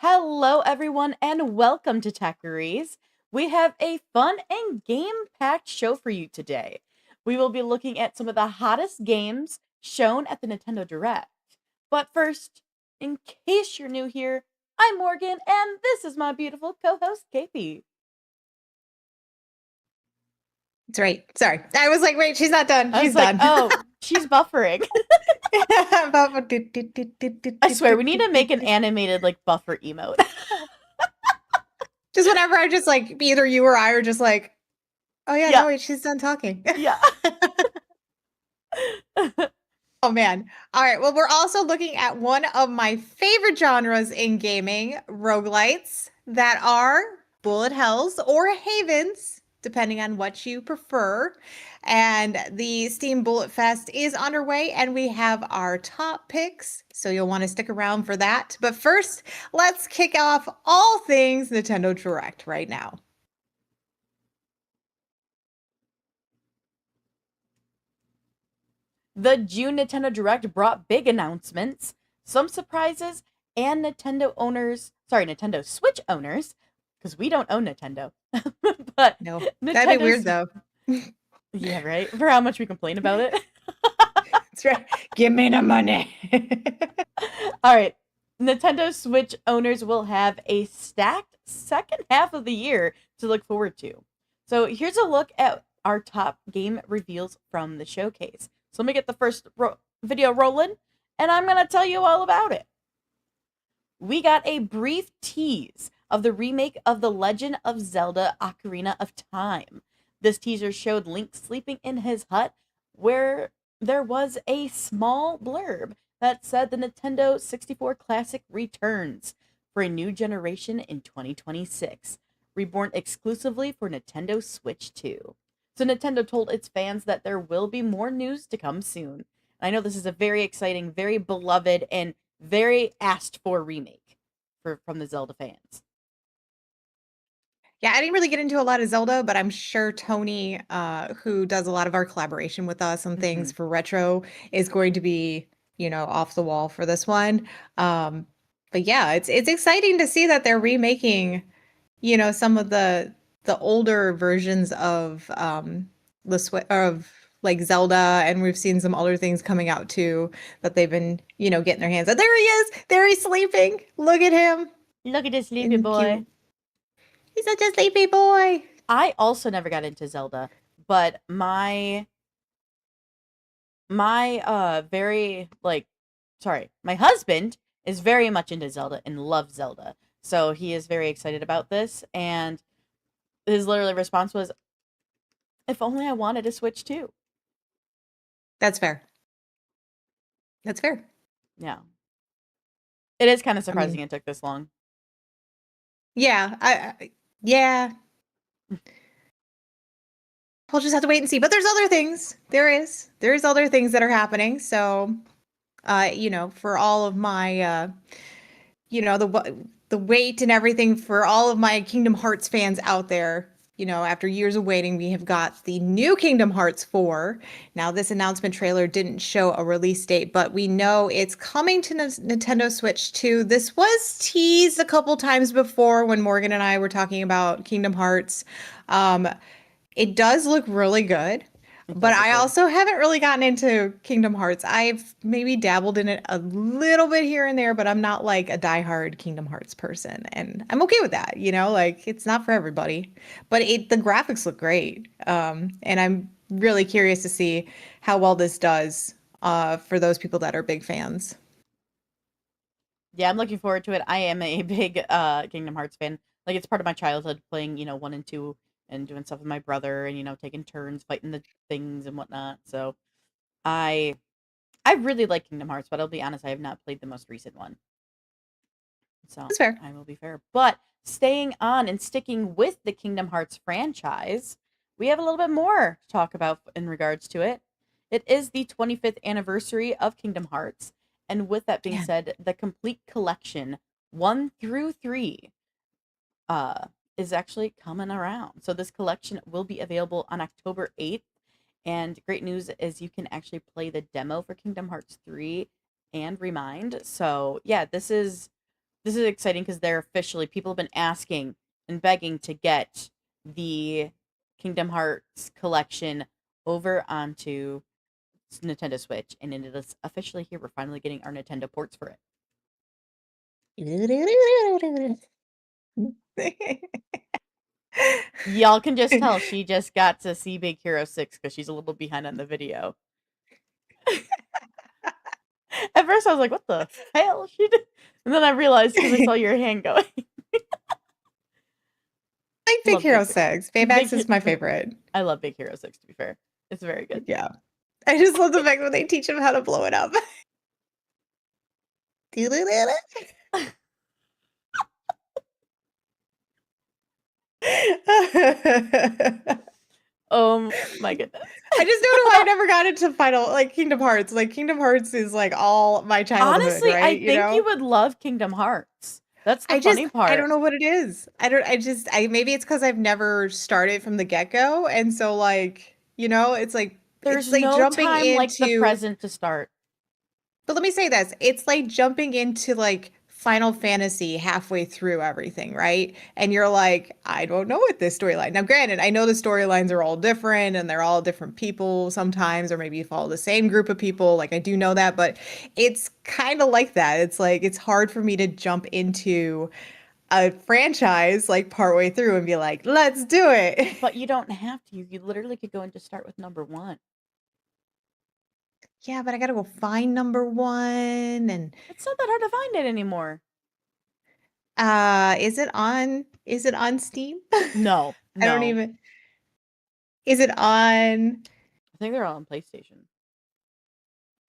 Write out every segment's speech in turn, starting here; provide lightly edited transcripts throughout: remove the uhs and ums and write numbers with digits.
Hello, everyone, and welcome to Techyries. We have a fun and game-packed show for you today. We will be looking at some of the hottest games shown at the Nintendo Direct. But first, in case you're new here, I'm Morgan, and this is my beautiful co-host, KP. That's right. Sorry. I was like, wait, she's not done. I was She's like, done. oh, she's buffering. I swear, we need to make an animated, buffer emote. Just whenever I just like either you or I are just like, oh yeah, Yeah, no, wait, she's done talking. yeah. Oh man. All right. Well, we're also looking at one of my favorite genres in gaming, roguelites that are bullet hells or havens, depending on what you prefer. And the Steam Bullet Fest is underway, and we have our top picks. So you'll want to stick around for that. But first, let's kick off all things Nintendo Direct right now. The June Nintendo Direct brought big announcements, some surprises, and Nintendo Switch owners, because we don't own Nintendo, but No, that'd be weird Nintendo's, though. yeah, right, for how much we complain about it. That's right. Give me the money. All right, Nintendo Switch owners will have a stacked second half of the year to look forward to. So here's a look at our top game reveals from the showcase. So let me get the first video rolling, and I'm going to tell you all about it. We got a brief tease of the remake of The Legend of Zelda Ocarina of Time. This teaser showed Link sleeping in his hut, where there was a small blurb that said the Nintendo 64 Classic returns for a new generation in 2026, reborn exclusively for Nintendo Switch 2. So Nintendo told its fans that there will be more news to come soon. I know this is a very exciting, very beloved, and very asked for remake from the Zelda fans. Yeah, I didn't really get into a lot of Zelda, but I'm sure Tony, who does a lot of our collaboration with us on Mm-hmm. things for retro, is going to be, off the wall for this one. But yeah, it's exciting to see that they're remaking, some of the older versions of the of like Zelda, and we've seen some older things coming out too that they've been, getting their hands on. There he is. There he's sleeping. Look at him. Look at this sleepy And boy. cute. He's such a sleepy boy. I also never got into Zelda, but my very my husband is very much into Zelda and loves Zelda. So he is very excited about this, and his literally response was, if only I wanted to Switch too. That's fair. That's fair. Yeah. It is kind of I surprising mean, it took this long. yeah, yeah. We'll just have to wait and see. But there's other things. There's other things that are happening. So, for all of my, the wait and everything for all of my Kingdom Hearts fans out there. After years of waiting, we have got the new Kingdom Hearts 4. Now, this announcement trailer didn't show a release date, but we know it's coming to Nintendo Switch 2. This was teased a couple times before when Morgan and I were talking about Kingdom Hearts. Um, it does look really good, It but does look I good. also haven't really gotten into Kingdom Hearts. I've maybe dabbled in it a little bit here and there, but I'm not like a diehard Kingdom Hearts person, and I'm okay with that. Like it's not for everybody, but the graphics look great, and I'm really curious to see how well this does for those people that are big fans. Yeah, I'm looking forward to it. I am a big Kingdom Hearts fan. Like it's part of my childhood playing, 1 and 2 and doing stuff with my brother and taking turns fighting the things and whatnot. So I I really like Kingdom Hearts, but I'll be honest, I have not played the most recent one. So That's fair. I will be fair. But staying on and sticking with the Kingdom Hearts franchise, we have a little bit more to talk about in regards to it. It is the 25th anniversary of Kingdom Hearts. And with that being Yeah. said, the complete collection 1 through 3 uh, is actually coming around. So this collection will be available on October 8th. And great news is you can actually play the demo for Kingdom Hearts 3 and Remind. So yeah, this is this is exciting because they're officially, people have been asking and begging to get the Kingdom Hearts collection over onto Nintendo Switch, and it is officially here. We're finally getting our Nintendo ports for it. Y'all can just tell she just got to see Big Hero 6 because she's a little behind on the video. At first, I was like, what the hell? She did. And then I realized because I saw your hand going. Like Big Love Hero Big 6. Big Baymax is my favorite. I love Big Hero 6, to be fair. It's very good. Yeah. I just love the fact when they teach him how to blow it up. My goodness. I just don't know why I never got into Final, like Kingdom Hearts. Like Kingdom Hearts is like all my childhood, Honestly, right? I You think you know? would love Kingdom Hearts. That's the funny I part. don't know what it is. Maybe it's because I've never started from the get-go. And so like, you know, There's it's like no jumping time like the into, present to start. but let me say this, it's like jumping into like Final Fantasy halfway through everything, right? And you're like, I don't know what this storyline. Now, granted, I know the storylines are all different and they're all different people sometimes, or maybe you follow the same group of people. Like I do know that, but it's kind of like that. It's like it's hard for me to jump into a franchise like partway through and be like, let's do it. But you don't have to. You literally could go and just start with number 1. Yeah, but I gotta go find number one and It's not that hard to find it anymore. is it on Steam? No, I don't no. even is it on I think they're all on PlayStation.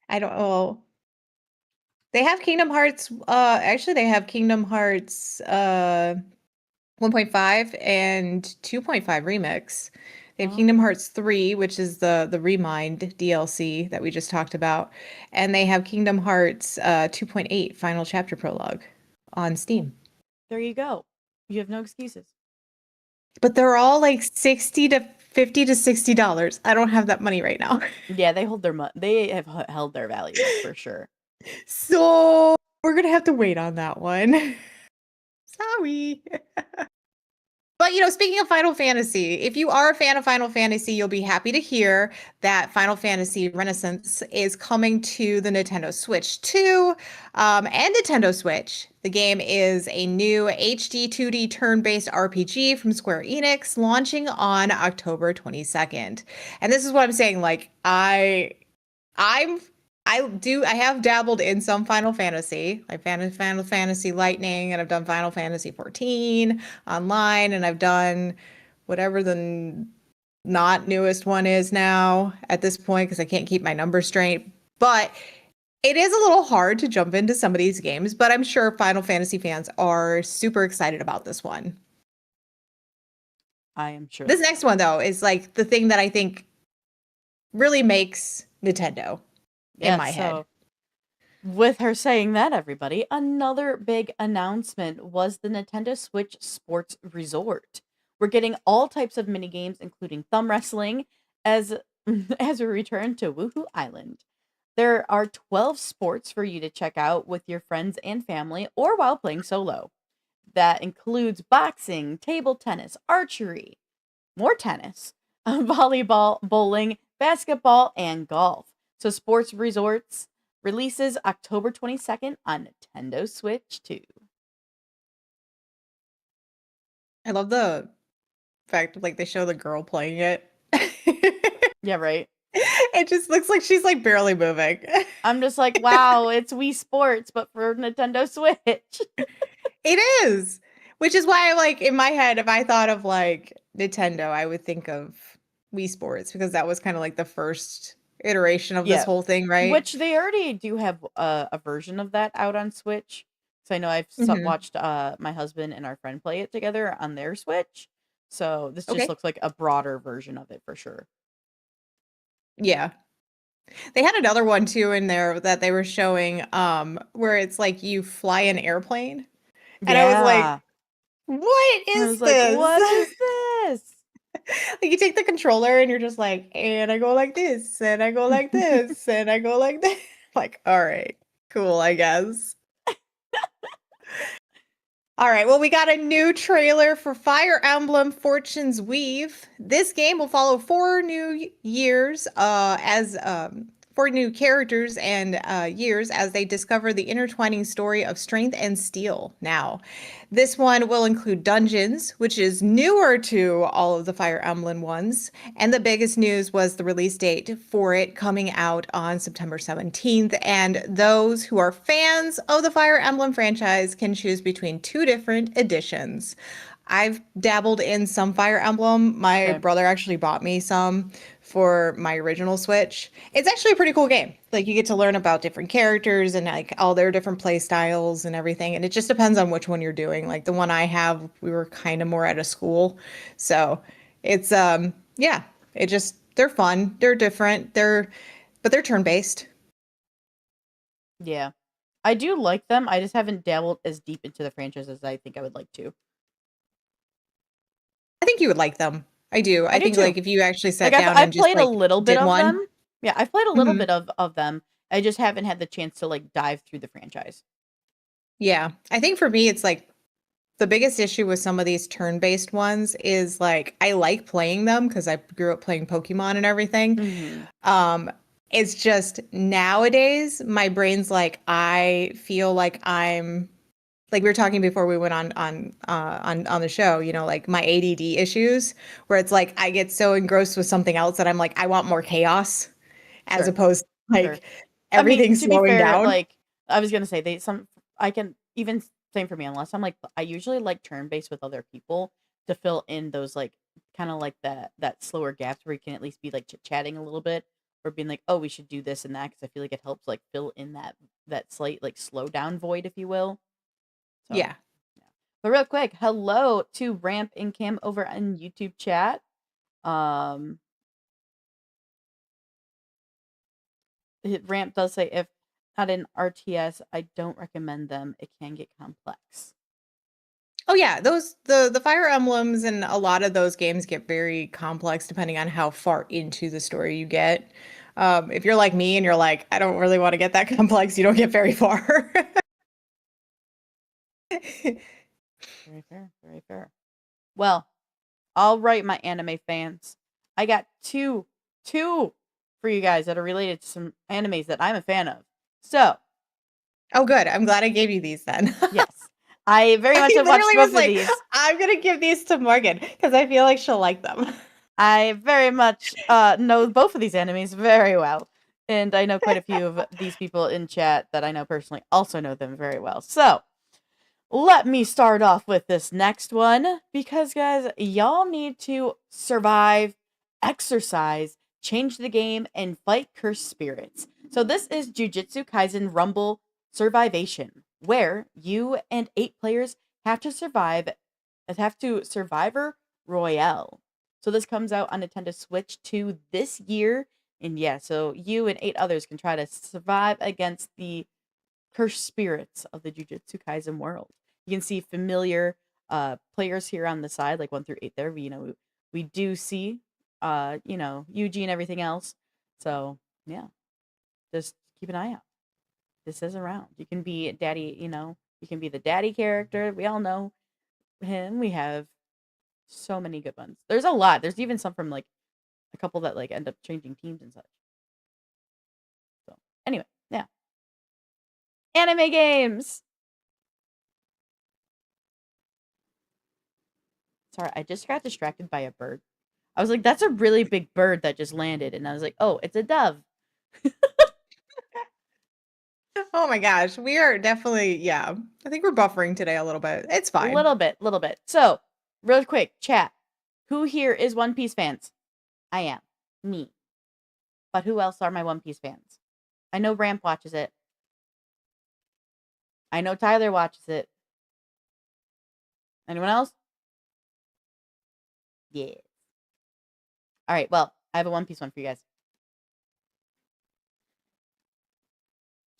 I don't know. They have Kingdom Hearts actually they have Kingdom Hearts 1.5 and 2.5 remix. They have Kingdom Oh, Hearts 3, which is the Remind DLC that we just talked about, and they have Kingdom Hearts 2.8 Final Chapter Prologue on well, Steam. there you go. You have no excuses. But they're all like 60 to 50 to $60. I don't have that money right now. Yeah, they hold their they have held their value for sure. So we're gonna have to wait on that one. Sorry. But, you know, speaking of Final Fantasy, if you are a fan of Final Fantasy, you'll be happy to hear that Final Fantasy Renaissance is coming to the Nintendo Switch 2 and Nintendo Switch. The game is a new HD 2D turn-based RPG from Square Enix, launching on October 22nd. And this is what I'm saying, like, I'm I have dabbled in some Final Fantasy, like Final Fantasy Lightning, and I've done Final Fantasy 14 online, and I've done whatever the not newest one is now at this point because I can't keep my numbers straight. But it is a little hard to jump into some of these games, but I'm sure Final Fantasy fans are super excited about this one. I am sure This they next one though is like the thing that I think really makes Nintendo in Yeah, my head. so with her saying that, everybody, another big announcement was the Nintendo Switch Sports Resort. We're getting all types of mini games, including thumb wrestling, as as we return to Woohoo Island. There are 12 sports for you to check out with your friends and family or while playing solo. That includes boxing, table tennis, archery, more tennis, volleyball, bowling, basketball, and golf. So, Sports Resorts releases October 22nd on Nintendo Switch 2. I love the fact like they show the girl playing it. Yeah, right. It just looks like she's like barely moving. I'm just like, wow, it's Wii Sports, but for Nintendo Switch. It is. Which is why like in my head, if I thought of like Nintendo, I would think of Wii Sports because that was kind of like the first iteration of this Yeah, whole thing, right? which they already do have a version of that out on Switch. So I know I've Hmm. watched my husband and our friend play it together on their Switch. So this just Okay. looks like a broader version of it for sure. Yeah. They had another one too in there that they were showing where it's like you fly an airplane. And I was like, Yeah. what I is was like, this? what is this? Like you take the controller and you're just like, and I go like this, and I go like this, and I go like this. Like, all right, cool, I guess. All right, well, we got a new trailer for Fire Emblem Fortune's Weave. This game will follow four new years as four new characters and years as they discover the intertwining story of strength and steel now. This one will include dungeons, which is newer to all of the Fire Emblem ones. And the biggest news was the release date for it coming out on September 17th. And those who are fans of the Fire Emblem franchise can choose between two different editions. I've dabbled in some Fire Emblem. My Okay. brother actually bought me some for my original Switch. It's actually a pretty cool game. Like you get to learn about different characters and like all their different play styles and everything. And it just depends on which one you're doing. Like the one I have, we were kind of more at a school. So it's yeah, it just they're fun. They're different. But they're turn-based. Yeah. I do like them. I just haven't dabbled as deep into the franchise as I think I would like to. I think you would like them. I do. I I do think too. like if you actually Like sat down I've and just played a like little bit did of one. them. Yeah, I've played a little Mhm. bit of them. I just haven't had the chance to like dive through the franchise. Yeah. I think for me it's like the biggest issue with some of these turn-based ones is like I like playing them because I grew up playing Pokemon and everything. Hmm. Um, it's just nowadays my brain's like I feel like I'm like we were talking before we went on the show, you know, like my ADD issues where it's like I get so engrossed with something else that I'm like I want more chaos as Sure. opposed to Sure. like I mean, everything to be slowing fair, down. like I was gonna say, I can even same for me. Unless I'm like, I usually like turn based with other people to fill in those like kind of like that slower gaps where you can at least be like chit chatting a little bit or being like, oh, we should do this and that because I feel like it helps like fill in that slight like slow down void, if you will. So Yeah. yeah. But real quick, hello to Ramp and Cam over on YouTube chat. Um, Ramp does say if not in RTS, I don't recommend them. It can get complex. Oh yeah, those the Fire Emblems and a lot of those games get very complex depending on how far into the story you get. If you're like me and you're like, I don't really want to get that complex, you don't get very far. Very fair. Very fair. Well, all right, my anime fans. I got two for you guys that are related to some animes that I'm a fan of. So, Oh, good. I'm glad I gave you these then. yes, I very much I have watched literally was both of like, these. I'm gonna give these to Morgan because I feel like she'll like them. I very much know both of these animes very well. And I know quite a few of these people in chat that I know personally also know them very well. So, let me start off with this next one because, guys, y'all need to survive, exercise, change the game, and fight cursed spirits. So, this is Jujutsu Kaisen Rumble Survivation, where you and 8 players have to Survivor Royale. So, this comes out on Nintendo Switch 2 this year. And yeah, so you and 8 others can try to survive against the cursed spirits of the Jujutsu Kaisen world. You can see familiar players here on the side, like 1 through 8 there. We do see Yuji and everything else. So yeah, just keep an eye out. This is around. You can be daddy, you can be the daddy character. We all know him. We have so many good ones. There's a lot. There's even some from like a couple that like end up changing teams and such. So anyway, yeah. Anime games. Sorry, I just got distracted by a bird. I was like, that's a really big bird that just landed. And I was like, oh, it's a dove. Oh my gosh, we are definitely, yeah. I think we're buffering today a little bit. It's fine. Little bit, little bit. So, real quick, chat. Who here is One Piece fans? I am. Me. But who else are my One Piece fans? I know Ramp watches it. I know Tyler watches it. Anyone else? Yeah. All right, well, I have a One Piece one for you guys.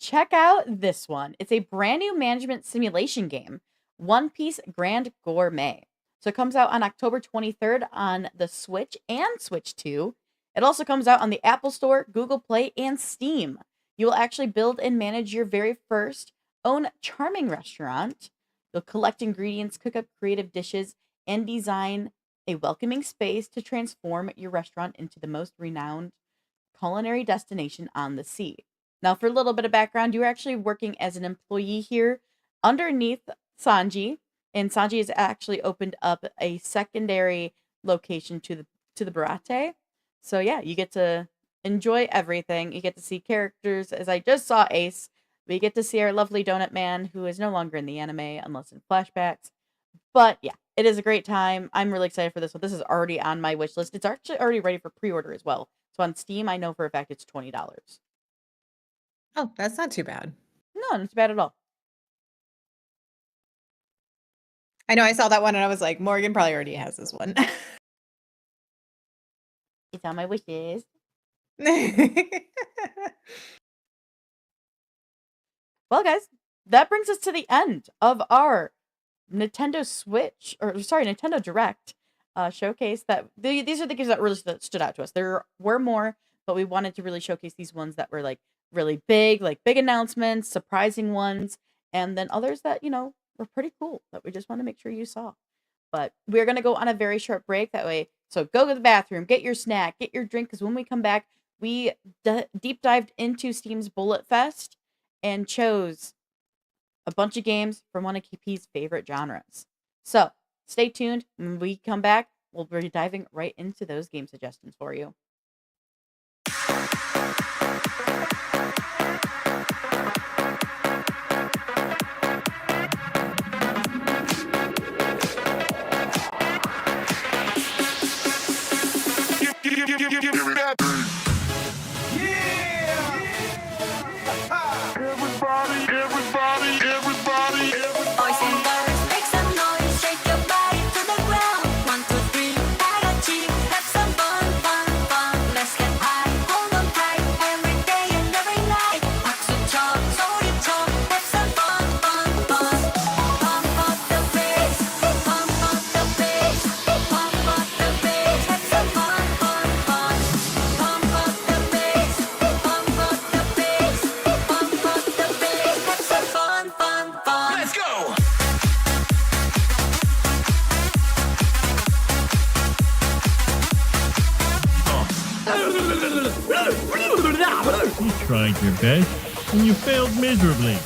Check out this one. It's a brand new management simulation game, One Piece Grand Gourmet. So it comes out on October 23rd on the Switch and Switch 2. It also comes out on the Apple Store, Google Play, and Steam. You will actually build and manage your very first own charming restaurant. You'll collect ingredients, cook up creative dishes, and design a welcoming space to transform your restaurant into the most renowned culinary destination on the sea. Now, for a little bit of background, you're actually working as an employee here underneath Sanji, and Sanji has actually opened up a secondary location to the Barate. So yeah, you get to enjoy everything. You get to see characters, as I just saw Ace. We get to see our lovely Donut Man, who is no longer in the anime unless in flashbacks. But yeah, it is a great time. I'm really excited for this one. This is already on my wish list. It's actually already ready for pre-order as well. So on Steam, I know for a fact it's $20. Oh, that's not too bad. No, not too bad at all. I know I saw that one and I was like, Morgan probably already has this one. It's on my wish list. Well, guys, that brings us to the end of our Nintendo Switch, or sorry, Nintendo Direct showcase. These are the games that really stood out to us. There were more, but we wanted to really showcase these ones that were really big, like big announcements, surprising ones, and then others that were pretty cool that we just want to make sure you saw. But we're gonna go on a very short break that way. So go to the bathroom, get your snack, get your drink, because when we come back, we deep dived into Steam's Bullet Fest and chose a bunch of games from one of KP's favorite genres. So stay tuned. When we come back, we'll be diving right into those game suggestions for you. Boys and girls, make some noise, shake your body to the ground. 1, 2, 3, 다같이 have some fun, fun, fun. Let's get high, hold on tight, every day and every night. 박수 쳐, 소리 쳐, have some fun, fun, fun. Pump up the bass, pump up the bass, pump up the bass, have some fun, fun, fun. Pump up the bass, pump up the bass, pump up the bass, have some fun, fun, fun. Let's go! You tried your best, and you failed miserably.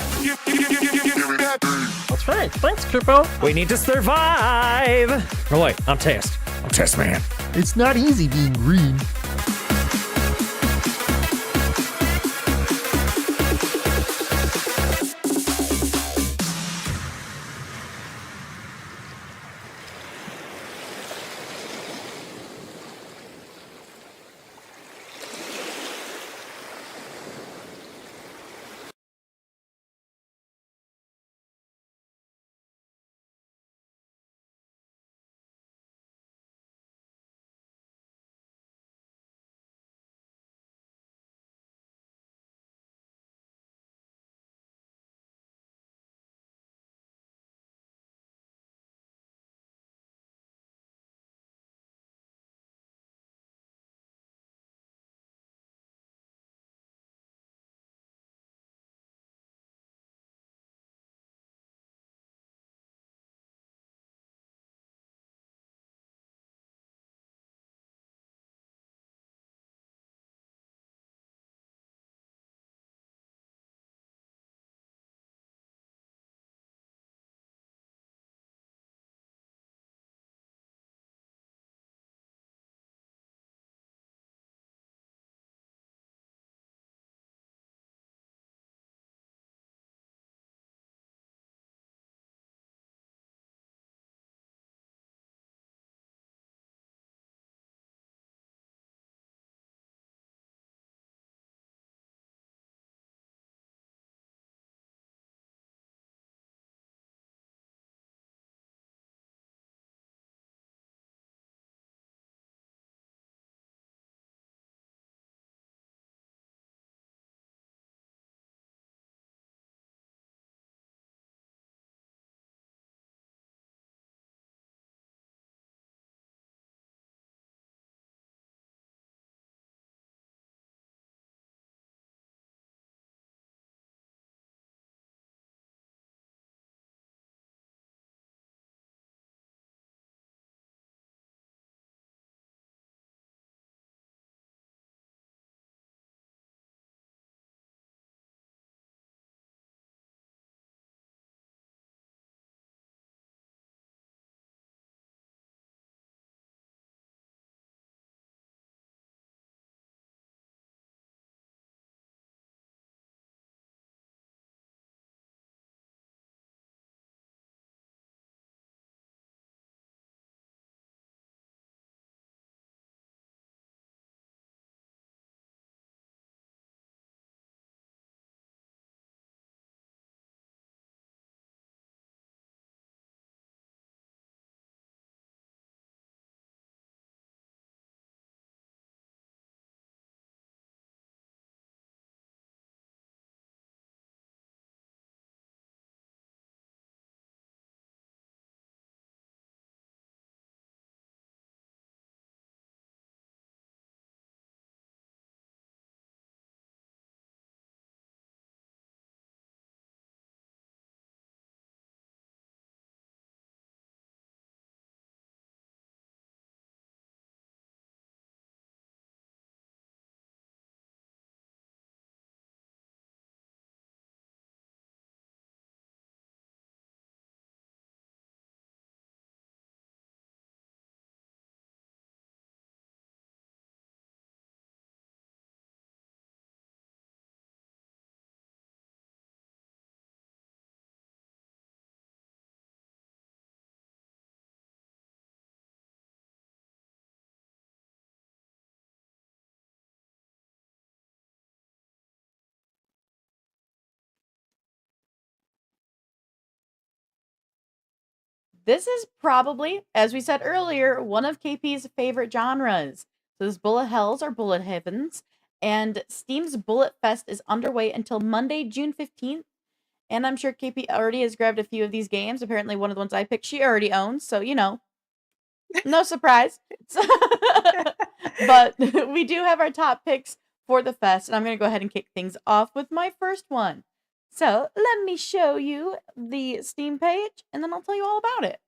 That's right. Thanks, Kippo. We need to survive. Oh, wait, I'm Test. I'm Test Man. It's not easy being green. This is probably, as we said earlier, one of KP's favorite genres. So this Bullet Hells or Bullet Heavens, and Steam's Bullet Fest is underway until Monday, June 15th. And I'm sure KP already has grabbed a few of these games. Apparently, one of the ones I picked, she already owns. So, no surprise. But we do have our top picks for the fest. And I'm going to go ahead and kick things off with my first one. So let me show you the Steam page, and then I'll tell you all about it.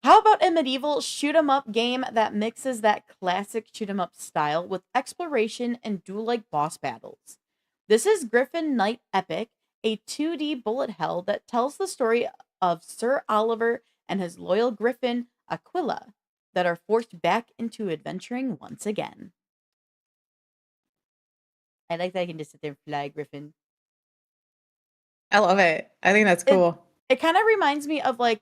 How about a medieval shoot-'em-up game that mixes that classic shoot-'em-up style with exploration and duel-like boss battles? This is Griffin Knight Epic, a 2D bullet hell that tells the story of Sir Oliver and his loyal griffin, Aquila, that are forced back into adventuring once again. I like that I can just sit there and fly Griffin. I love it. I think that's cool. It kind of reminds me of like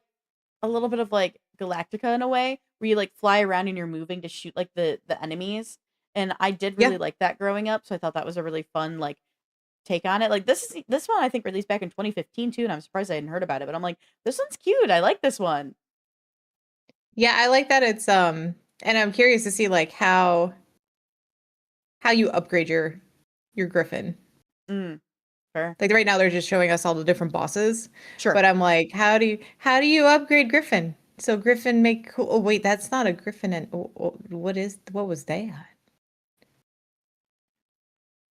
a little bit of like Galactica in a way, where you like fly around and you're moving to shoot like the enemies. And I did really like that growing up, so I thought that was a really fun like take on it. Like this one I think released back in 2015 too, and I'm surprised I hadn't heard about it. But I'm like, this one's cute. I like this one. Yeah, I like that it's and I'm curious to see like how you upgrade your griffin. Sure. Like right now they're just showing us all the different bosses. Sure. But I'm like, how do you upgrade Griffin? So Griffin make cool. Oh wait, that's not a Griffin. And what was that?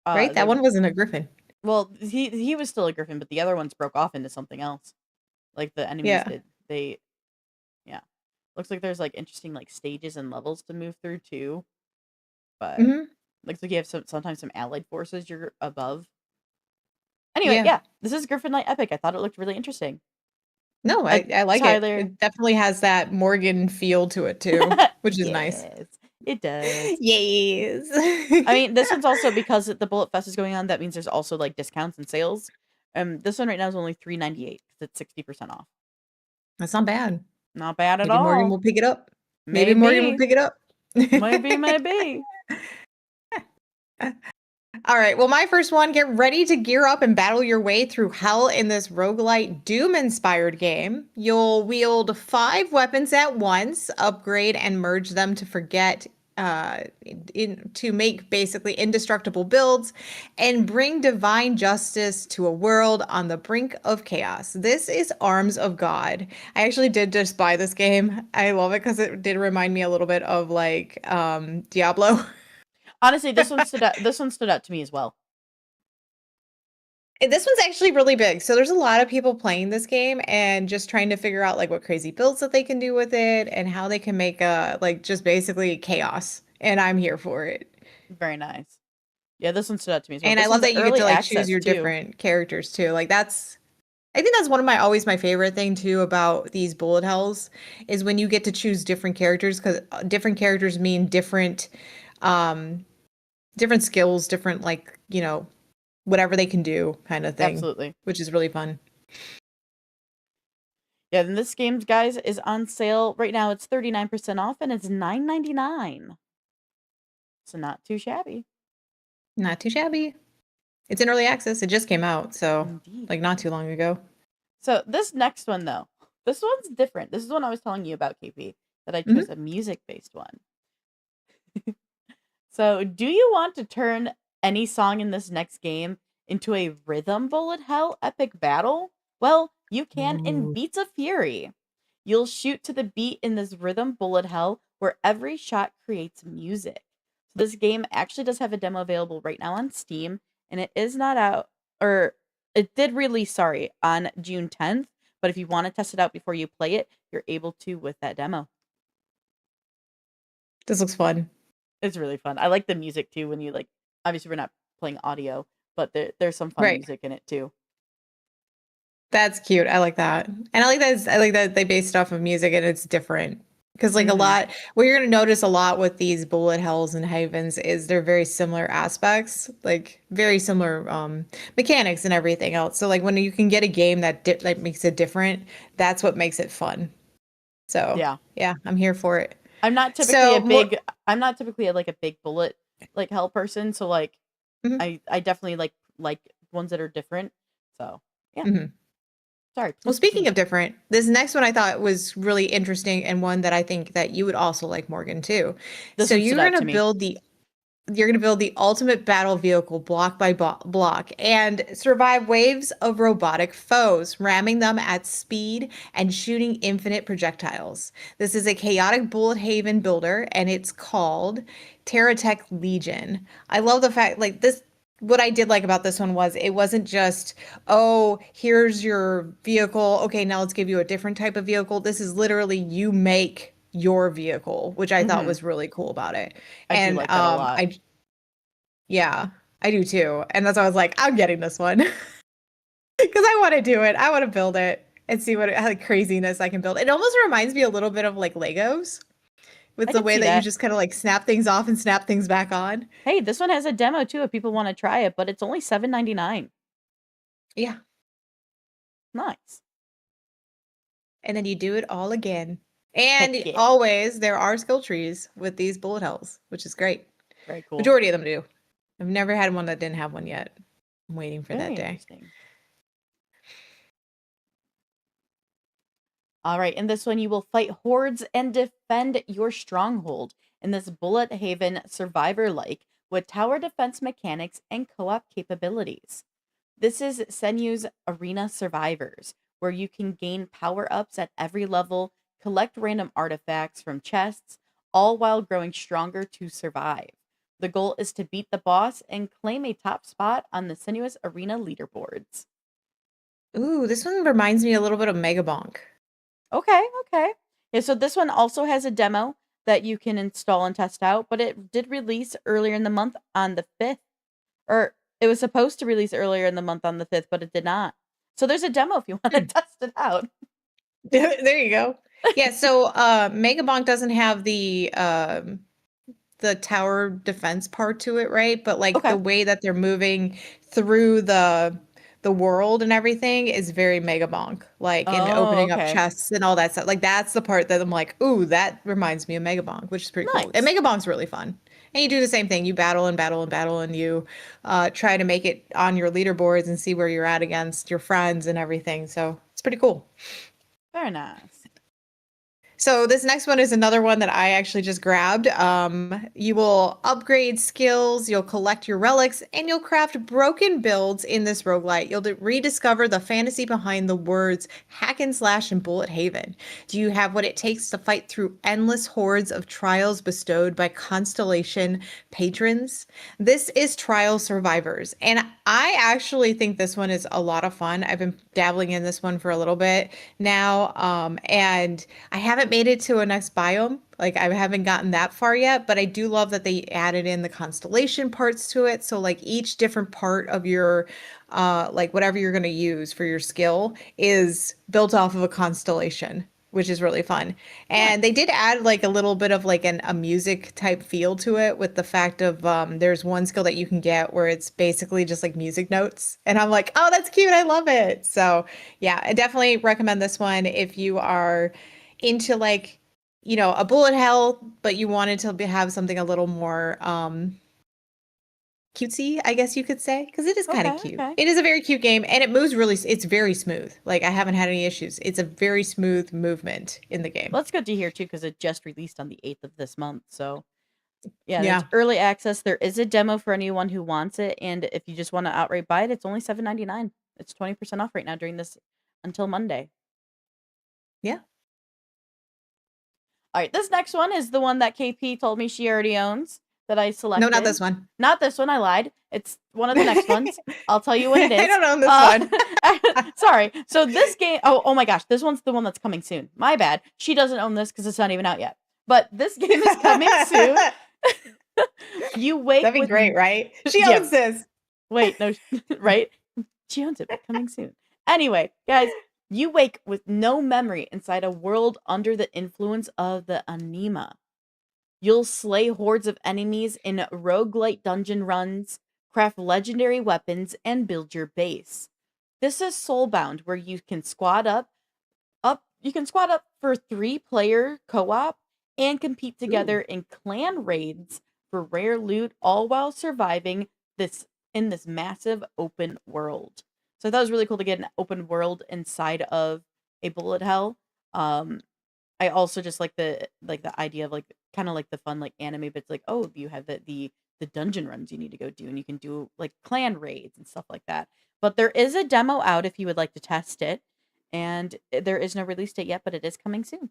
Right, that one wasn't a Griffin. Well, he was still a Griffin, but the other ones broke off into something else. Like the enemies did. Yeah. Looks like there's like interesting like stages and levels to move through too. But looks like you have sometimes some allied forces you're above. Anyway, yeah, this is Griffin Knight Epic. I thought it looked really interesting. No, I like Tyler. it. It definitely has that Morgan feel to it too, which is nice. It does. Yes. I mean, this one's also because the Bullet Fest is going on. That means there's also like discounts and sales. This one right now is only $3.98 because it's 60% off. That's not bad. Not bad at Maybe all. Morgan will pick it up. Maybe Morgan will pick it up. Maybe. All right. Well, my first one, get ready to gear up and battle your way through hell in this roguelite Doom-inspired game. You'll wield 5 weapons at once, upgrade and merge them to make basically indestructible builds and bring divine justice to a world on the brink of chaos. This is Arms of God. I actually did just buy this game. I love it because it did remind me a little bit of like Diablo. Honestly, this one stood out to me as well. This one's actually really big. So there's a lot of people playing this game and just trying to figure out like what crazy builds that they can do with it and how they can make like just basically chaos. And I'm here for it. Very nice. Yeah, this one stood out to me as well. And this I love that you get to like choose your too. different characters too. Like I think that's one of my favorite thing too about these bullet hells is when you get to choose different characters, because different characters mean different skills, different like, whatever they can do kind of thing. Absolutely. Which is really fun. Yeah, and this game, guys, is on sale right now. It's 39% off and it's $9.99. So not too shabby. Not too shabby. It's in early access. It just came out, so Indeed. like not too long ago. So this next one though, this one's different. This is one I was telling you about, KP, that I chose a music-based one. So do you want to turn any song in this next game into a rhythm bullet hell epic battle? Well, you can in Beats of Fury. You'll shoot to the beat in this rhythm bullet hell where every shot creates music. So this game actually does have a demo available right now on Steam, and it is not out, or it did release, on June 10th. But if you want to test it out before you play it, you're able to with that demo. This looks fun. It's really fun. I like the music too when you like, obviously we're not playing audio, but there's some fun music in it too. That's cute. I like that. And I like that they based it off of music and it's different. Because like a lot, what you're going to notice a lot with these bullet hells and havens is they're very similar aspects, like very similar mechanics and everything else. So like when you can get a game that makes it different, that's what makes it fun. So yeah, I'm here for it. I'm not typically I'm not typically a big bullet like hell person. So like I definitely like ones that are different. So yeah. Sorry. Well, speaking of different, this next one I thought was really interesting and one that I think that you would also like, Morgan, too. This So one stood out to me. you're going to build the ultimate battle vehicle block by block and survive waves of robotic foes, ramming them at speed and shooting infinite projectiles. This is a chaotic bullet haven builder, and it's called Terratech Legion. I love the fact, like, this. What I did like about this one was it wasn't just, oh, here's your vehicle. Okay, now let's give you a different type of vehicle. This is literally you make your vehicle, which I thought Mhm. was really cool about it. I do And like that a lot. yeah, I do too. And that's why I was like, I'm getting this one because I want to do it. I want to build it and see what like craziness I can build. It almost reminds me a little bit of like Legos with I the could way see that you that. just kind of like snap things off and snap things back on. Hey, this one has a demo too if people want to try it, but it's only $7.99. Yeah. Nice. And then you do it all again. And Heck yeah. always there are skill trees with these bullet hells, which is great. Very cool. Majority of them do. I've never had one that didn't have one yet. I'm waiting for Very that day. interesting. All right, in this one, you will fight hordes and defend your stronghold in this Bullet Haven survivor-like with tower defense mechanics and co-op capabilities. This is Senu's Arena Survivors, where you can gain power-ups at every level, collect random artifacts from chests, all while growing stronger to survive. The goal is to beat the boss and claim a top spot on the Senua's Arena leaderboards. Ooh, this one reminds me a little bit of Mega Bonk. Okay, okay. Yeah, so this one also has a demo that you can install and test out, but it did release earlier in the month on the 5th. Or it was supposed to release earlier in the month on the 5th, but it did not. So there's a demo if you want to test it out. There you go. Yeah, so Mega Bonk doesn't have the tower defense part to it, right? But like Okay. the way that they're moving through the world and everything is very Mega Bonk, like in Oh, opening up okay. chests and all that stuff. Like that's the part that I'm like, ooh, that reminds me of Mega Bonk, which is pretty cool. Nice. And Mega Bonk's really fun. And you do the same thing. You battle and battle and battle, and you try to make it on your leaderboards and see where you're at against your friends and everything. So it's pretty cool. Very nice. So this next one is another one that I actually just grabbed. You will upgrade skills, you'll collect your relics, and you'll craft broken builds in this roguelite. You'll rediscover the fantasy behind the words hack and slash and bullet haven. Do you have what it takes to fight through endless hordes of trials bestowed by Constellation patrons? This is Trial Survivors, and I actually think this one is a lot of fun. I've been dabbling in this one for a little bit now, and I haven't made it to a next biome. Like I haven't gotten that far yet, but I do love that they added in the constellation parts to it. So like each different part of your like whatever you're going to use for your skill is built off of a constellation, which is really fun. And they did add like a little bit of like a music type feel to it with the fact of there's one skill that you can get where it's basically just like music notes. And I'm like, oh, that's cute. I love it. So yeah, I definitely recommend this one if you are into like, you know, a bullet hell, but you wanted to have something a little more cutesy, I guess you could say, because it is kind of Okay, cute. okay. It is a very cute game, and it moves really. It's very smooth. Like I haven't had any issues. It's a very smooth movement in the game. Well, that's good to hear too, because it just released on the 8th of this month. So yeah, Yeah. it's early access. There is a demo for anyone who wants it, and if you just want to outright buy it, it's only $7.99. It's 20% off right now during this until Monday. Yeah. All right, this next one is the one that KP told me she already owns that I selected. No, not this one. Not this one. I lied. It's one of the next ones. I'll tell you what it is. I don't own this one. Sorry. So this game. Oh my gosh. This one's the one that's coming soon. My bad. She doesn't own this because it's not even out yet. But this game is coming soon. You wake. That'd be with great, right? She Yeah. owns this. Wait, no, right? She owns it, but coming soon. Anyway, guys, you wake with no memory inside a world under the influence of the anima. You'll slay hordes of enemies in roguelite dungeon runs, craft legendary weapons, and build your base. This is Soulbound, where you can squad up for 3-player co-op and compete together in clan raids for rare loot, all while surviving this massive open world. So I thought it was really cool to get an open world inside of a bullet hell. I also just like the idea of like kind of like the fun like anime, but it's like, oh, you have the dungeon runs you need to go do, and you can do like clan raids and stuff like that. But there is a demo out if you would like to test it, and there is no release date yet, but it is coming soon.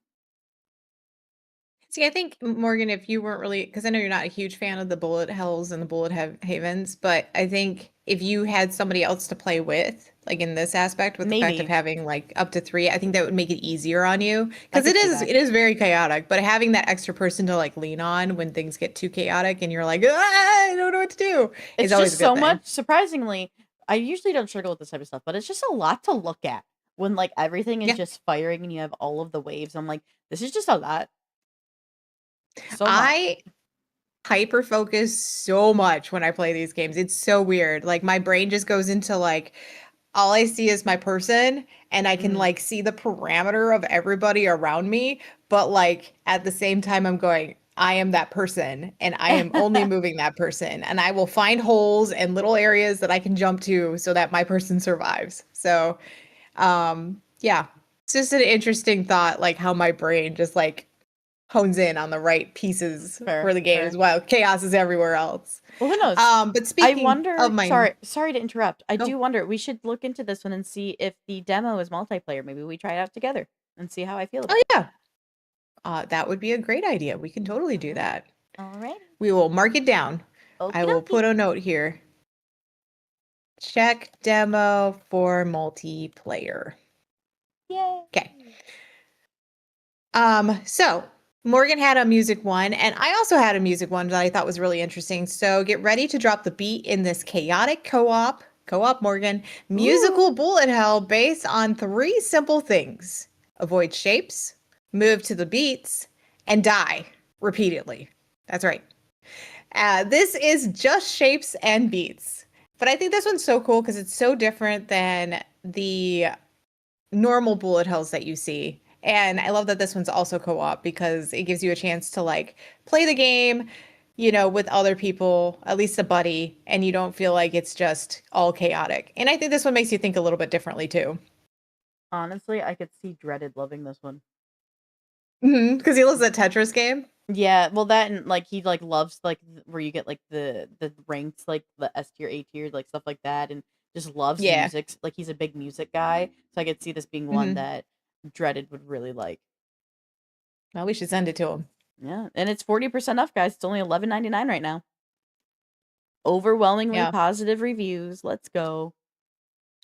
See, I think, Morgan, if you weren't really, because I know you're not a huge fan of the bullet hells and the bullet havens, but I think if you had somebody else to play with, like in this aspect, with the fact of Maybe. having like up to 3, I think that would make it easier on you. I Because could see that. it is very chaotic, but having that extra person to like lean on when things get too chaotic and you're like, "Ah, I don't know what to do," It's is always just a good so thing. much. Surprisingly, I usually don't struggle with this type of stuff, but it's just a lot to look at when like everything is Yeah. just firing and you have all of the waves. I'm like, this is just a lot. So much. I hyper focus so much when I play these games. It's so weird. Like my brain just goes into like all I see is my person and I can Mhm. like see the parameter of everybody around me, but like at the same time I'm going, I am that person and I am only moving that person and I will find holes and little areas that I can jump to so that my person survives. So, yeah. It's just an interesting thought like how my brain just like hones in on the right pieces Fair, for the games fair. while chaos is everywhere else. Well, who knows? But I speaking wonder. of my Sorry to interrupt. I Go. do wonder. We should look into this one and see if the demo is multiplayer. Maybe we try it out together and see how I feel about Oh it. yeah. That would be a great idea. We can totally do that. All right. We will mark it down. I Okie will dokie. put a note here. Check demo for multiplayer. Yay. Okay. So Morgan had a music one, and I also had a music one that I thought was really interesting. So get ready to drop the beat in this chaotic co-op, Morgan, musical bullet hell based on 3 simple things: avoid shapes, move to the beats, and die repeatedly. That's right. This is just shapes and beats. But I think this one's so cool because it's so different than the normal bullet hells that you see. And I love that this one's also co-op because it gives you a chance to like play the game, with other people, at least a buddy, and you don't feel like it's just all chaotic. And I think this one makes you think a little bit differently too. Honestly, I could see Dreaded loving this one. Because he loves that Tetris game. Yeah, well, that and like he like loves like where you get like the ranks, like the S tier, A tier, like stuff like that, and just loves Yeah. music. Like he's a big music guy, so I could see this being one that Dreaded would really like. Well, we should send it to him. Yeah, and it's 40% off, guys. It's only $11.99 right now. Overwhelmingly Yeah. positive reviews. Let's go.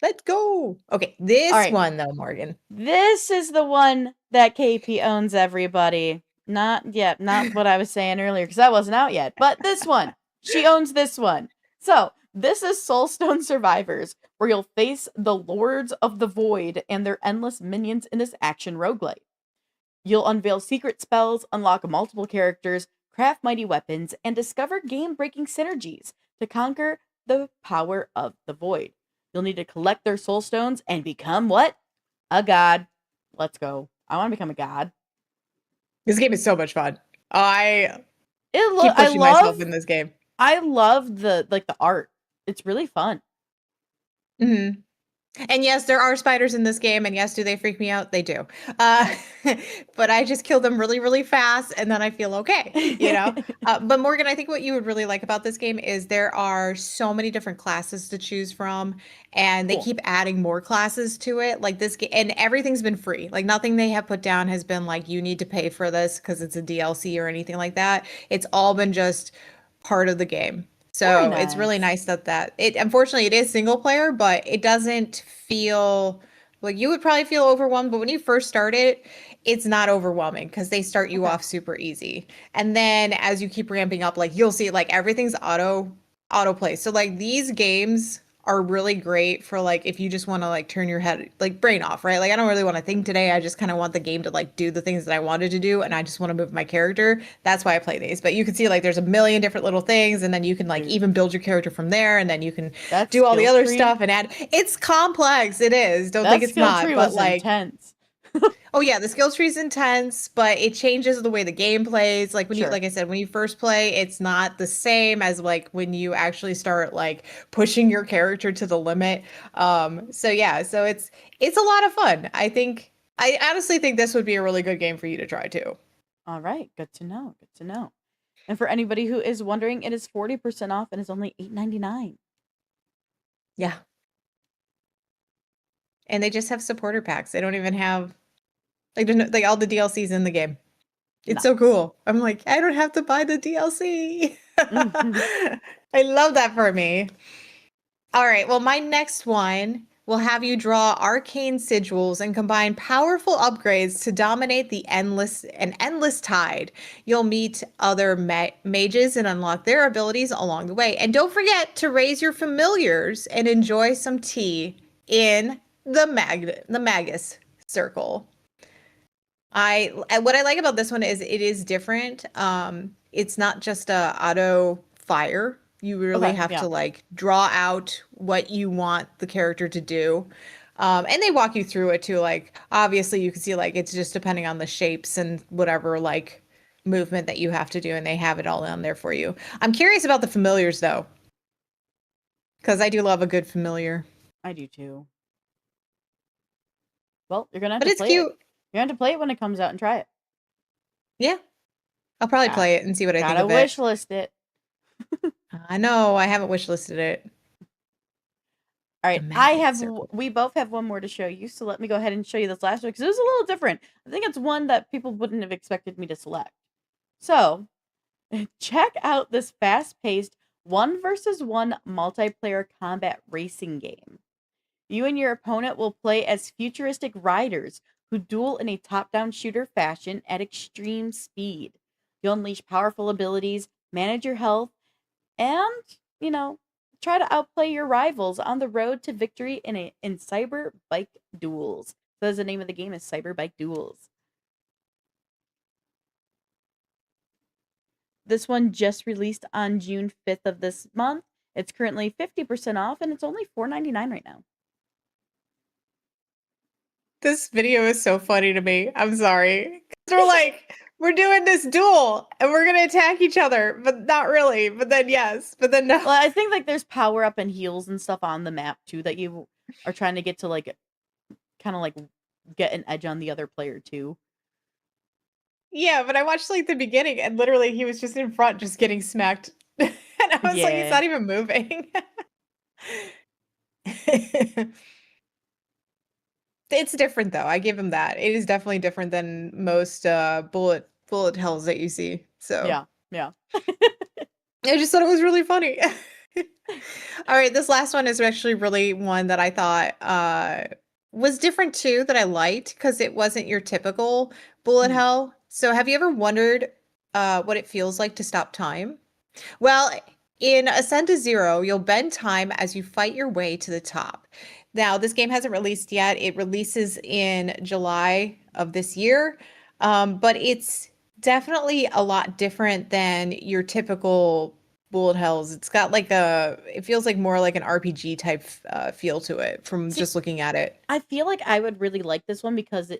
Let's go. Okay, this All right. one though, Morgan. This is the one that KP owns, everybody. Not what I was saying earlier, because that wasn't out yet. But this one. She owns this one. So, this is Soulstone Survivors, where you'll face the Lords of the Void and their endless minions in this action roguelite. You'll unveil secret spells, unlock multiple characters, craft mighty weapons, and discover game-breaking synergies to conquer the power of the Void. You'll need to collect their soul stones and become what? A god. Let's go. I want to become a god. This game is so much fun. I keep I pushing myself love in this game. I love the art. It's really fun. Mm-hmm. And yes, there are spiders in this game, and yes, do they freak me out? They do. But I just kill them really, really fast, and then I feel okay, But Morgan, I think what you would really like about this game is there are so many different classes to choose from, and they Cool. keep adding more classes to it. Like this game, and everything's been free. Like nothing they have put down has been like, you need to pay for this because it's a DLC or anything like that. It's all been just part of the game. So Very it's really nice. nice that it unfortunately it is single player, but it doesn't feel like you would probably feel overwhelmed. But when you first start it, it's not overwhelming because they start you Okay. off super easy. And then as you keep ramping up, like you'll see like everything's autoplay. So like these games are really great for like if you just want to like turn your head like brain off, right? Like I don't really want to think today. I just kind of want the game to like do the things that I wanted to do and I just want to move my character. That's why I play these. But you can see like there's a million different little things and then you can like even build your character from there and then you can That do all the skill other tree- stuff and add. It's complex. It is. Don't That think it's skill not, tree but was like intense. Oh yeah, the skill tree is intense, but it changes the way the game plays. Like when you, Sure. like I said, when you first play, it's not the same as like when you actually start like pushing your character to the limit. So yeah, so it's a lot of fun. I honestly think this would be a really good game for you to try too. All right, good to know. Good to know. And for anybody who is wondering, it is 40% off and is only $8.99. Yeah. And they just have supporter packs. They don't even have like all the DLCs in the game. It's so Nice. cool. I'm like, I don't have to buy the DLC. Mhm. I love that for me. All right, well, my next one will have you draw arcane sigils and combine powerful upgrades to dominate an endless tide. You'll meet other mages and unlock their abilities along the way. And don't forget to raise your familiars and enjoy some tea in the Magus circle. What I like about this one is it is different. It's not just a auto fire. You really Okay, have yeah. to like draw out what you want the character to do. And they walk you through it too. Like obviously you can see like it's just depending on the shapes and whatever like movement that you have to do, and they have it all on there for you. I'm curious about the familiars though, because I do love a good familiar. I do too. Well, you're gonna have But to it's play it. cute. You're gonna have to play it when it comes out and try it. Yeah. I'll probably Got, play it and see what I think gotta of it. wish list it. I know I haven't wishlisted it. All The right, magnet circle. we both have one more to show you, so let me go ahead and show you this last one because it was a little different. I think it's one that people wouldn't have expected me to select. So, check out this fast-paced one versus one multiplayer combat racing game. You and your opponent will play as futuristic riders who duel in a top-down shooter fashion at extreme speed. You'll unleash powerful abilities, manage your health, and, try to outplay your rivals on the road to victory in cyber bike duels. So that's the name of the game is Cyber Bike Duels. This one just released on June 5th of this month. It's currently 50% off and it's only $4.99 right now. This video is so funny to me. I'm sorry. 'Cause we're like, we're doing this duel and we're gonna attack each other, but not really. But then yes, but then no. Well, I think like there's power up and heals and stuff on the map too that you are trying to get to like kind of like get an edge on the other player too. Yeah, but I watched like the beginning and literally he was just in front just getting smacked. And I was like, he's Yeah. not even moving. It's different though. I give him that. It is definitely different than most bullet hells that you see. So Yeah. I just thought it was really funny. All right, this last one is actually really one that I thought was different too, that I liked because it wasn't your typical bullet Mhm. hell. So have you ever wondered what it feels like to stop time? Well, in Ascend to Zero, you'll bend time as you fight your way to the top. Now, this game hasn't released yet. It releases in July of this year, but it's definitely a lot different than your typical bullet hells. It's got like it feels like more like an RPG type feel to it from See, just looking at it. I feel like I would really like this one because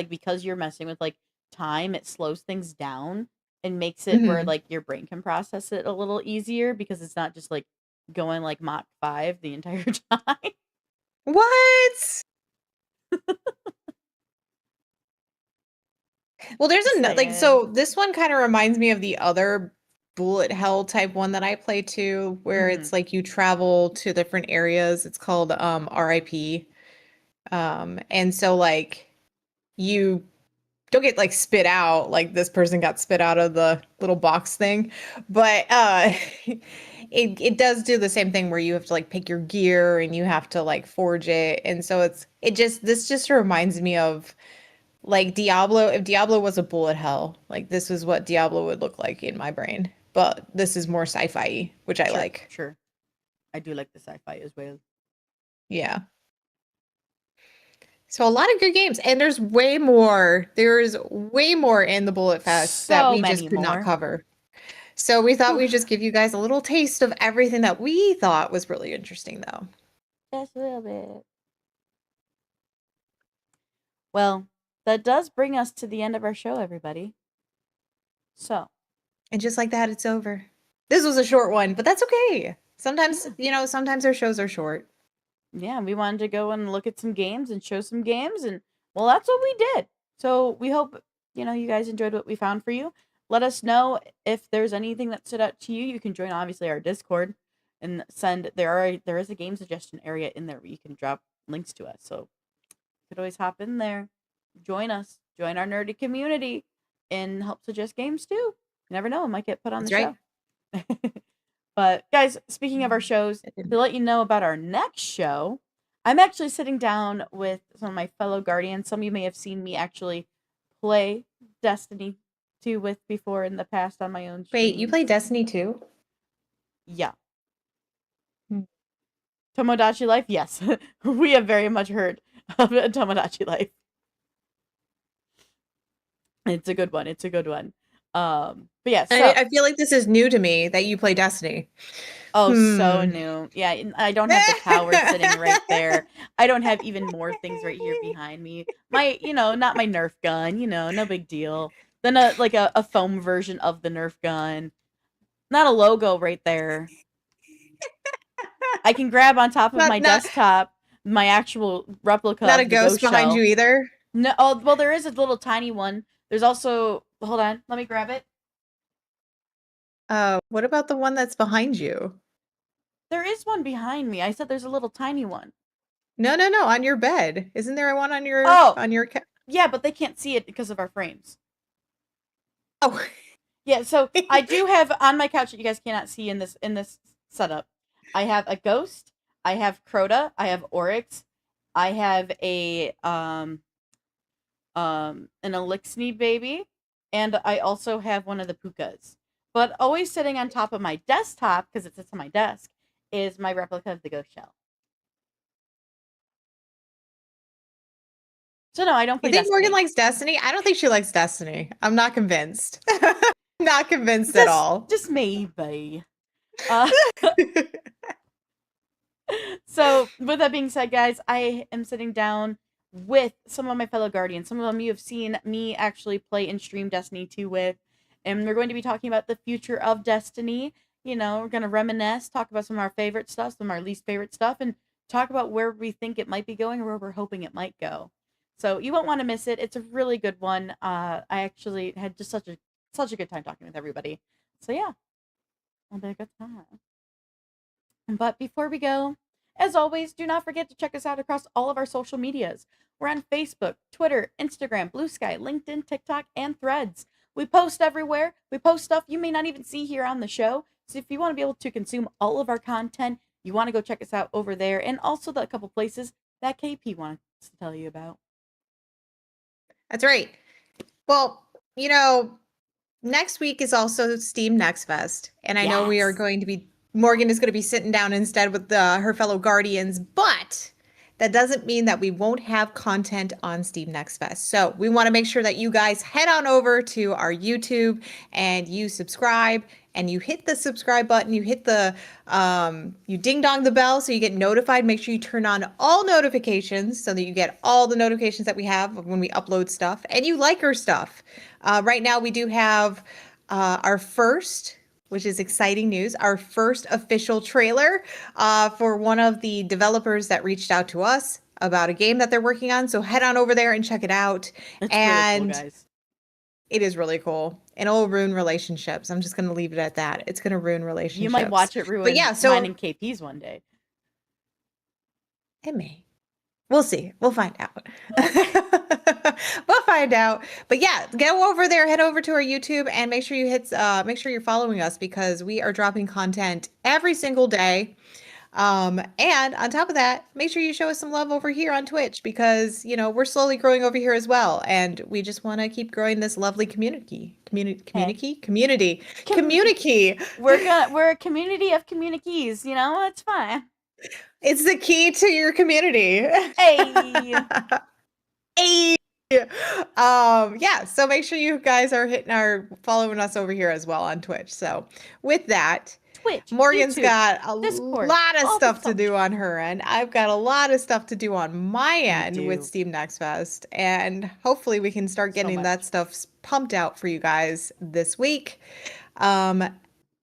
because you're messing with like time, it slows things down and makes it where Mhm. like your brain can process it a little easier because it's not just like going like Mach 5 the entire time. What? Well, there's Just a like saying. so this one kind of reminds me of the other bullet hell type one that I play too, where Mhm. it's like you travel to different areas. It's called RIP. And so like you don't get like spit out like this person got spit out of the little box thing, but it does do the same thing where you have to like pick your gear and you have to like forge it. And so this just reminds me of like Diablo, if Diablo was a bullet hell, like this is what Diablo would look like in my brain. But this is more sci-fi, which I Sure, like. sure. I do like the sci-fi as well. Yeah. So a lot of good games. And there's way more. There's way more in the Bullet Fest that So we just many could not more. cover. So we thought Whew. we'd just give you guys a little taste of everything that we thought was really interesting though. Just a little bit. Well, that does bring us to the end of our show, everybody. So, And just like that, it's over. This was a short one, but that's okay. Sometimes, sometimes our shows are short. yeah, we wanted to go and look at some games and show some games, and well, that's what we did. So we hope you guys enjoyed what we found for you. Let us know if there's anything that stood out to you. You can join obviously our Discord and send. There is a game suggestion area in there where you can drop links to us. So you could always hop in there, join us, join our nerdy community, and help suggest games too. You never know, it might get put on That's the right. show. But guys, speaking of our shows, to let you know about our next show, I'm actually sitting down with some of my fellow guardians. Some of you may have seen me actually play Destiny 2 with before in the past on my own stream. Wait, you play Destiny 2? Yeah. Hmm. Tomodachi Life? Yes. We have very much heard of Tomodachi Life. It's a good one. It's a good one. But yeah, so I feel like this is new to me that you play Destiny. so new. Yeah, and I don't have the tower sitting right there. I don't have even more things right here behind me. My, not my Nerf gun, no big deal. Then a foam version of the Nerf gun. Not a logo right there. I can grab on top of my desktop my actual replica Not of a the ghost behind shell. you either? No, well, there is a little tiny one. There's also, hold on, let me grab it. What about the one that's behind you? There is one behind me. I said there's a little tiny one. No, on your bed. Isn't there one on your Yeah, but they can't see it because of our frames. Oh. Yeah, so I do have on my couch that you guys cannot see in this setup. I have a ghost, I have Crota, I have Oryx, I have a an Elixni baby, and I also have one of the Pukas. But always sitting on top of my desktop, because it sits on my desk, is my replica of the ghost shell. So no, I don't play You think Destiny. Morgan likes Destiny? I don't think she likes Destiny. I'm not convinced. Not convinced at all. Just maybe. So, with that being said, guys, I am sitting down with some of my fellow guardians. Some of them you have seen me actually play and stream Destiny 2 with. And we're going to be talking about the future of Destiny. We're going to reminisce, talk about some of our favorite stuff, some of our least favorite stuff, and talk about where we think it might be going or where we're hoping it might go. So, you won't want to miss it. It's a really good one. I actually had just such a good time talking with everybody. So, yeah. It'll be a good time. But before we go, as always, do not forget to check us out across all of our social medias. We're on Facebook, Twitter, Instagram, Blue Sky, LinkedIn, TikTok, and Threads. We post everywhere. We post stuff you may not even see here on the show. So if you want to be able to consume all of our content, you want to go check us out over there. And also the couple places that KP wants to tell you about. That's right. Well, next week is also Steam Next Fest. And I know we are going to be Morgan is going to be sitting down instead with her fellow guardians, but that doesn't mean that we won't have content on Steam Next Fest. So we want to make sure that you guys head on over to our YouTube and you subscribe and you hit the subscribe button. You hit the, you ding dong the bell so you get notified. Make sure you turn on all notifications so that you get all the notifications that we have when we upload stuff and you like our stuff. Right now we do have our first, which is exciting news, our first official trailer for one of the developers that reached out to us about a game that they're working on. So head on over there and check it out. It's really cool, guys. It is really cool. And it'll ruin relationships. I'm just going to leave it at that. It's going to ruin relationships. You might watch it ruin mine and KP's one day. It may. We'll see. We'll find out. We'll find out. But yeah, go over there, head over to our YouTube and make sure make sure you're following us because we are dropping content every single day. And on top of that, make sure you show us some love over here on Twitch because, we're slowly growing over here as well. And we just want to keep growing this lovely community. Community. We're a community of communities, it's fine. It's the key to your community. Hey. Hey. Yeah, so make sure you guys are following us over here as well on Twitch. So with that, Twitch, Morgan's YouTube, got a Discord, lot of all the stuff to fun do on her end. I've got a lot of stuff to do on my end with do. Steam Next Fest. And hopefully we can start So getting much. that stuff pumped out for you guys this week.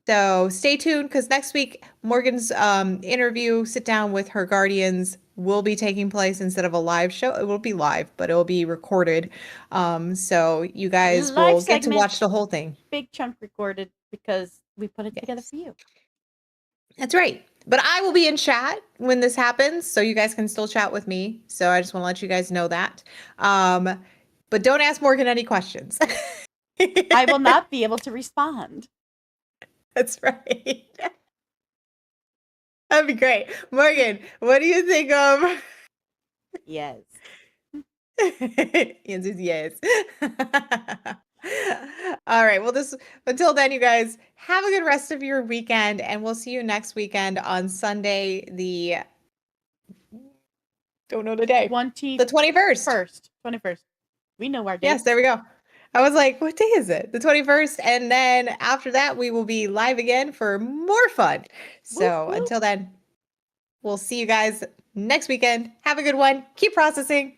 So stay tuned because next week Morgan's interview, sit down with her guardians, will be taking place instead of a live show. It will be live, but it will be recorded. So you guys Live will get to segment. watch the whole thing. Big chunk recorded because we put it together Yes. for you. That's right. But I will be in chat when this happens, so you guys can still chat with me. So I just want to let you guys know that. But don't ask Morgan any questions. I will not be able to respond. That's right. That'd be great. Morgan, what do you think of? Yes. The answer is yes. All right. Well, until then, you guys have a good rest of your weekend, and we'll see you next weekend on Sunday, don't know the day. 21st. The 21st. 21st. We know our date. Yes, there we go. I was like, what day is it? The 21st. And then after that, we will be live again for more fun. So Whoop, whoop. until then, we'll see you guys next weekend. Have a good one. Keep processing.